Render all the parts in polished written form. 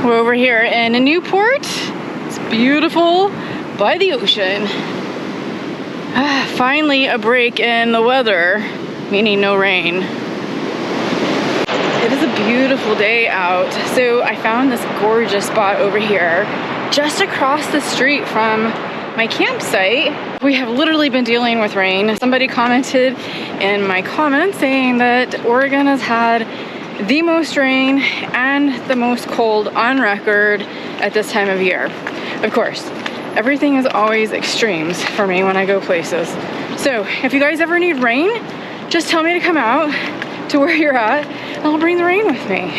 We're over here in Newport. It's beautiful by the ocean. Finally a break in the weather, meaning no rain. It is a beautiful day out. So I found this gorgeous spot over here just across the street from my campsite. We have literally been dealing with rain. Somebody commented in my comments saying that Oregon has had the most rain and the most cold on record at this time of year. Of course, everything is always extremes for me when I go places. So if you guys ever need rain, just tell me to come out to where you're at and I'll bring the rain with me.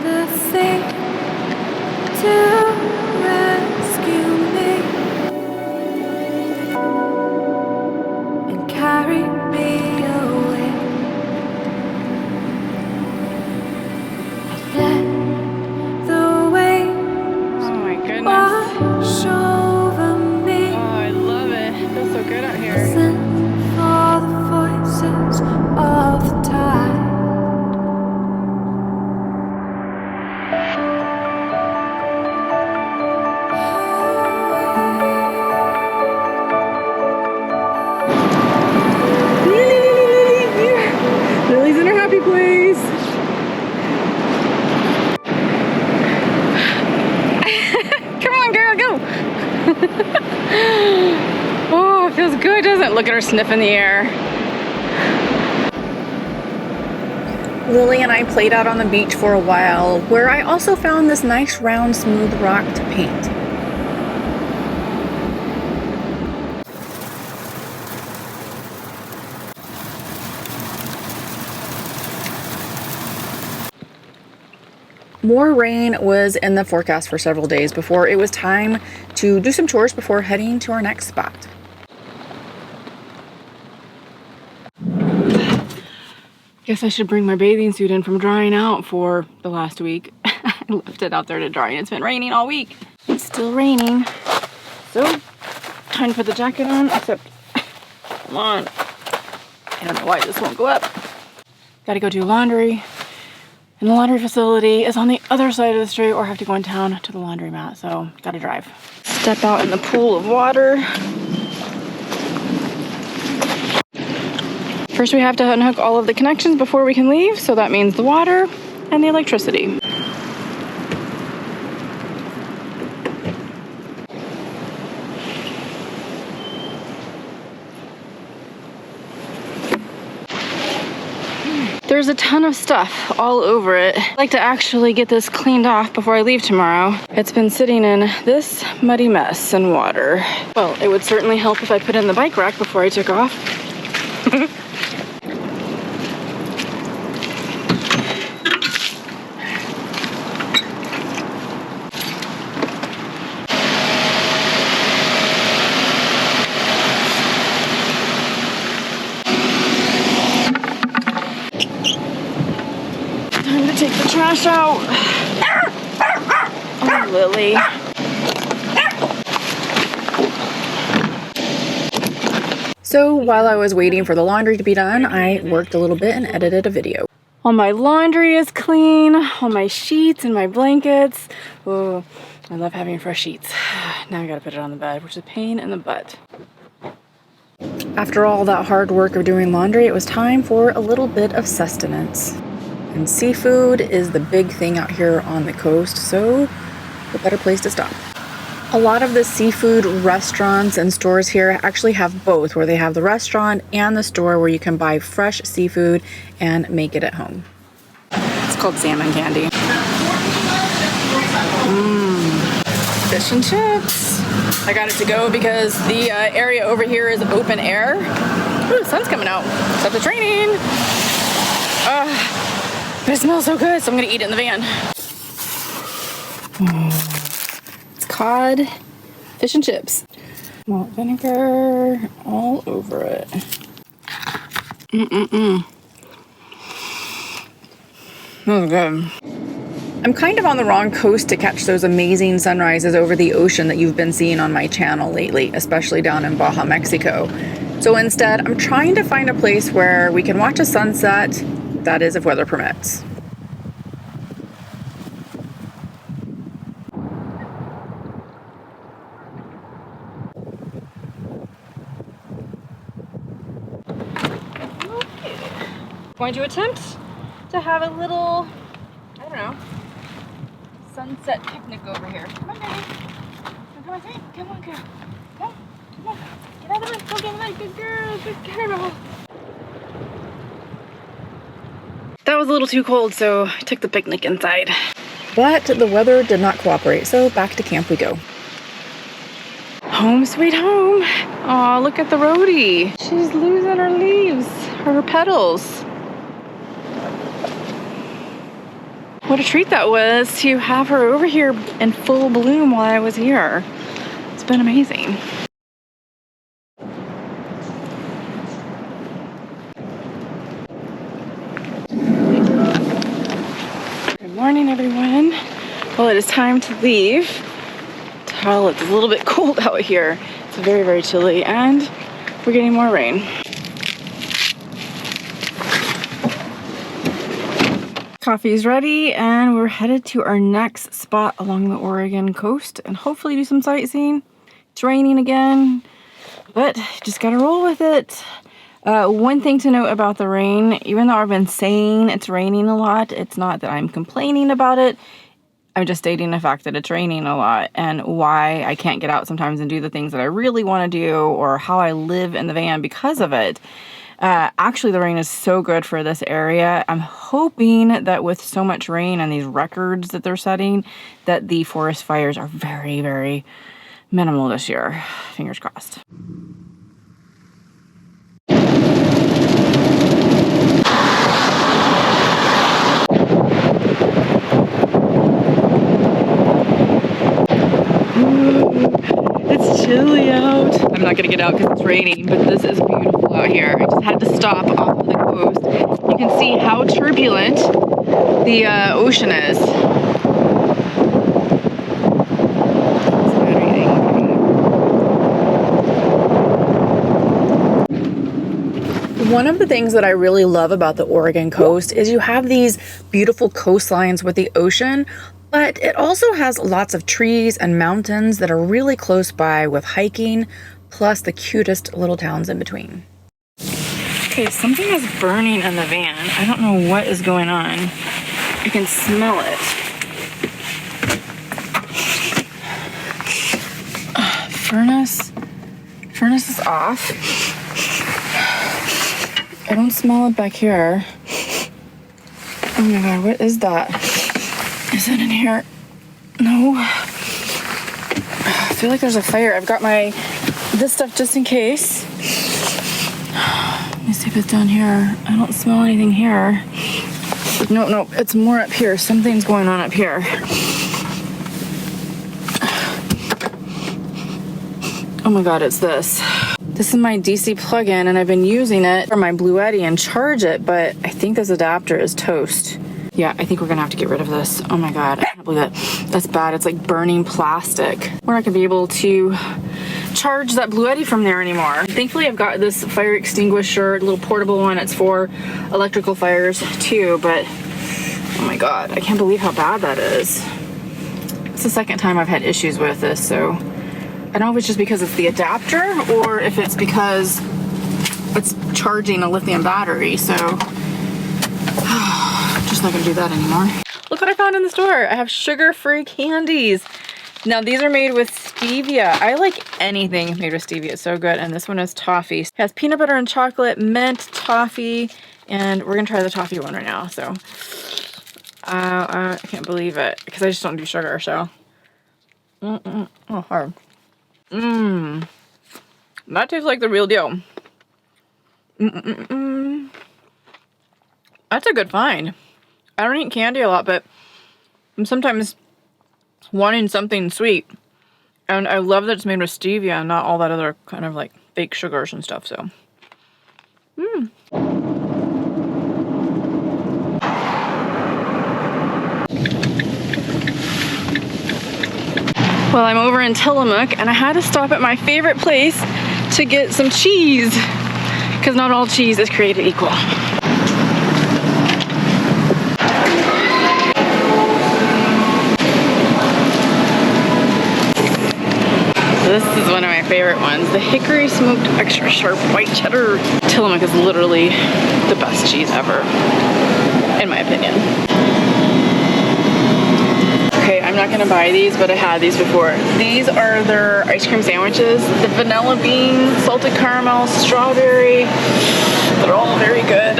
The thing to rescue me and carry me away. Let the waves wash over me. Oh, I love it. It feels so good out here. Listen for the voices of the tide. Lily's in her happy place. Come on, girl, go. Oh, it feels good, doesn't it? Look at her sniffing the air. Lily and I played out on the beach for a while, where I also found this nice round smooth rock to paint. More rain was in the forecast for several days before it was time to do some chores before heading to our next spot. Guess I should bring my bathing suit in from drying out for the last week. I left it out there to dry and it's been raining all week. It's still raining. So, time to put the jacket on, except, come on. I don't know why this won't go up. Gotta go do laundry. And the laundry facility is on the other side of the street, or I have to go in town to the laundromat, so gotta drive. Step out in the pool of water. First we have to unhook all of the connections before we can leave, so that means the water and the electricity. There's a ton of stuff all over it. I'd like to actually get this cleaned off before I leave tomorrow. It's been sitting in this muddy mess and water. Well, it would certainly help if I put in the bike rack before I took off. Time to take the trash out. Oh, Lily. So while I was waiting for the laundry to be done, I worked a little bit and edited a video. All my laundry is clean, all my sheets and my blankets. Oh, I love having fresh sheets. Now I gotta put it on the bed, which is a pain in the butt. After all that hard work of doing laundry, it was time for a little bit of sustenance. And seafood is the big thing out here on the coast, so what better place to stop? A lot of the seafood restaurants and stores here actually have both, where they have the restaurant and the store where you can buy fresh seafood and make it at home. It's called salmon candy. Fish and chips. I got it to go because the area over here is open air. Ooh, the sun's coming out. Except it's raining. But it smells so good, so I'm gonna eat it in the van. It's cod, fish and chips. Malt vinegar all over it. That was good. I'm kind of on the wrong coast to catch those amazing sunrises over the ocean that you've been seeing on my channel lately, especially down in Baja, Mexico. So instead, I'm trying to find a place where we can watch a sunset, that is if weather permits. Going to attempt to have a little, I don't know, sunset picnic over here. Come on, baby. Come on, Zane. Come on, girl. Come on. Get out of the way. Go get in the way. Good girl. Good girl. That was a little too cold, so I took the picnic inside. But the weather did not cooperate, so back to camp we go. Home sweet home. Aw, look at the roadie. She's losing her leaves, her petals. What a treat that was to have her over here in full bloom while I was here. It's been amazing. Good morning, everyone. Well, it is time to leave. Well, it's a little bit cold out here. It's very, very chilly, and we're getting more rain. Coffee's ready, and we're headed to our next spot along the Oregon coast and hopefully do some sightseeing. It's raining again, but just gotta roll with it. One thing to note about the rain, even though I've been saying it's raining a lot, it's not that I'm complaining about it. I'm just stating the fact that it's raining a lot and why I can't get out sometimes and do the things that I really want to do, or how I live in the van because of it. Actually, the rain is so good for this area. I'm hoping that with so much rain and these records that they're setting, that the forest fires are very, very minimal this year. Fingers crossed. It's chilly out. I'm not gonna get out because it's raining, but this is beautiful out here. I just had to stop off of the coast. You can see how turbulent the ocean is. One of the things that I really love about the Oregon coast is you have these beautiful coastlines with the ocean, but it also has lots of trees and mountains that are really close by with hiking, plus the cutest little towns in between. Okay, something is burning in the van. I don't know what is going on. I can smell it. Furnace is off. I don't smell it back here. Oh my god, what is that? Is it in here? No. I feel like there's a fire. I've got this stuff just in case. Let me see if it's down here. I don't smell anything here. No, it's more up here. Something's going on up here. Oh my god, it's this. This is my DC plug-in, and I've been using it for my Bluetti and charge it, but I think this adapter is toast. Yeah, I think we're gonna have to get rid of this. Oh my god, I can't believe it. That's bad. It's like burning plastic. We're not gonna be able to charge that Bluetti from there anymore. Thankfully, I've got this fire extinguisher, a little portable one. It's for electrical fires too, but oh my god, I can't believe how bad that is. It's the second time I've had issues with this, so I don't know if it's just because it's the adapter or if it's because it's charging a lithium battery, so I'm just not gonna do that anymore. Look what I found in the store. I have sugar-free candies. Now these are made with stevia. I like anything made with stevia. It's so good. And this one is toffee. It has peanut butter and chocolate, mint, toffee, and we're gonna try the toffee one right now. So I can't believe it because I just don't do sugar. So oh, hard. That tastes like the real deal. That's a good find. I don't eat candy a lot, but I'm sometimes wanting something sweet. And I love that it's made with stevia and not all that other kind of like fake sugars and stuff, so. Well, I'm over in Tillamook and I had to stop at my favorite place to get some cheese because not all cheese is created equal. This is one of my favorite ones. The hickory smoked extra sharp white cheddar. Tillamook is literally the best cheese ever, in my opinion. Okay, I'm not gonna buy these, but I had these before. These are their ice cream sandwiches. The vanilla bean, salted caramel, strawberry. They're all very good.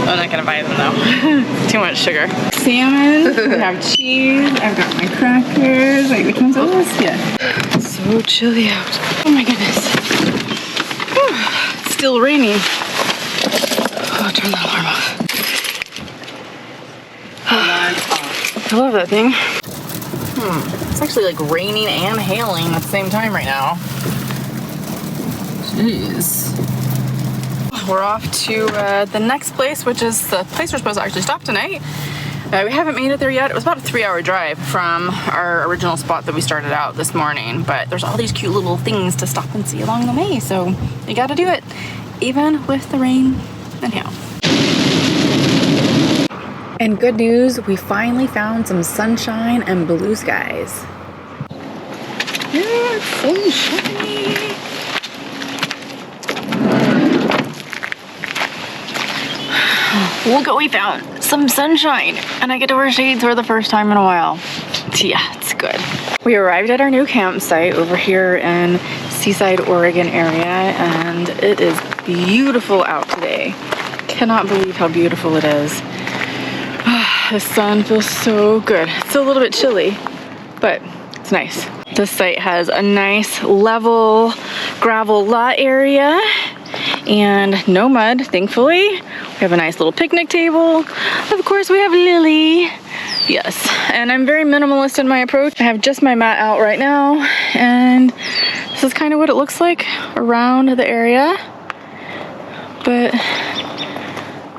I'm not gonna buy them though. Too much sugar. Salmon, we have cheese, I've got my crackers. Wait, which one's this? Yeah. It's so chilly out. Oh my goodness. Whew. It's still raining. Oh, turn that alarm off. I love that thing. It's actually like raining and hailing at the same time right now. Jeez. We're off to the next place, which is the place we're supposed to actually stop tonight. We haven't made it there yet. It was about a 3-hour drive from our original spot that we started out this morning, but there's all these cute little things to stop and see along the way, so you gotta do it, even with the rain and hail. And good news, we finally found some sunshine and blue skies. Yeah, it's so shiny. Look what we found, some sunshine, and I get to wear shades for the first time in a while. Yeah, it's good. We arrived at our new campsite over here in Seaside, Oregon area, and it is beautiful out today. Cannot believe how beautiful it is. The sun feels so good. It's still a little bit chilly, but it's nice. This site has a nice level gravel lot area and no mud, thankfully. We have a nice little picnic table. Of course, we have Lily. Yes, and I'm very minimalist in my approach. I have just my mat out right now, and this is kind of what it looks like around the area. But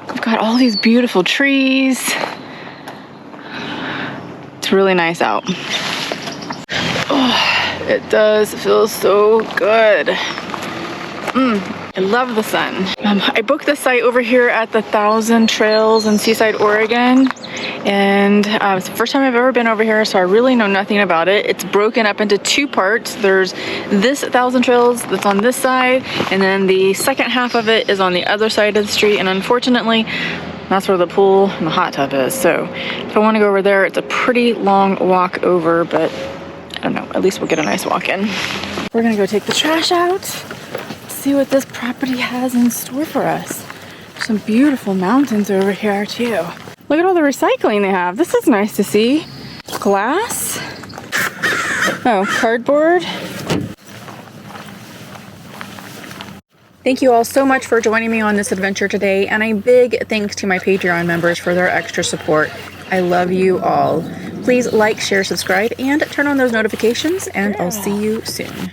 we've got all these beautiful trees. It's really nice out. Oh, it does feel so good. I love the sun. I booked the site over here at the 1,000 Trails in Seaside, Oregon. And it's the first time I've ever been over here, so I really know nothing about it. It's broken up into 2 parts. There's this 1,000 Trails that's on this side, and then the second half of it is on the other side of the street. And unfortunately, that's where the pool and the hot tub is. So if I want to go over there, it's a pretty long walk over, but I don't know, at least we'll get a nice walk in. We're gonna go take the trash out, see what this property has in store for us. Some beautiful mountains over here too. Look at all the recycling they have. This is nice to see. Glass. Oh, cardboard. Thank you all so much for joining me on this adventure today, and a big thanks to my Patreon members for their extra support. I love you all. Please like, share, subscribe, and turn on those notifications, and I'll see you soon.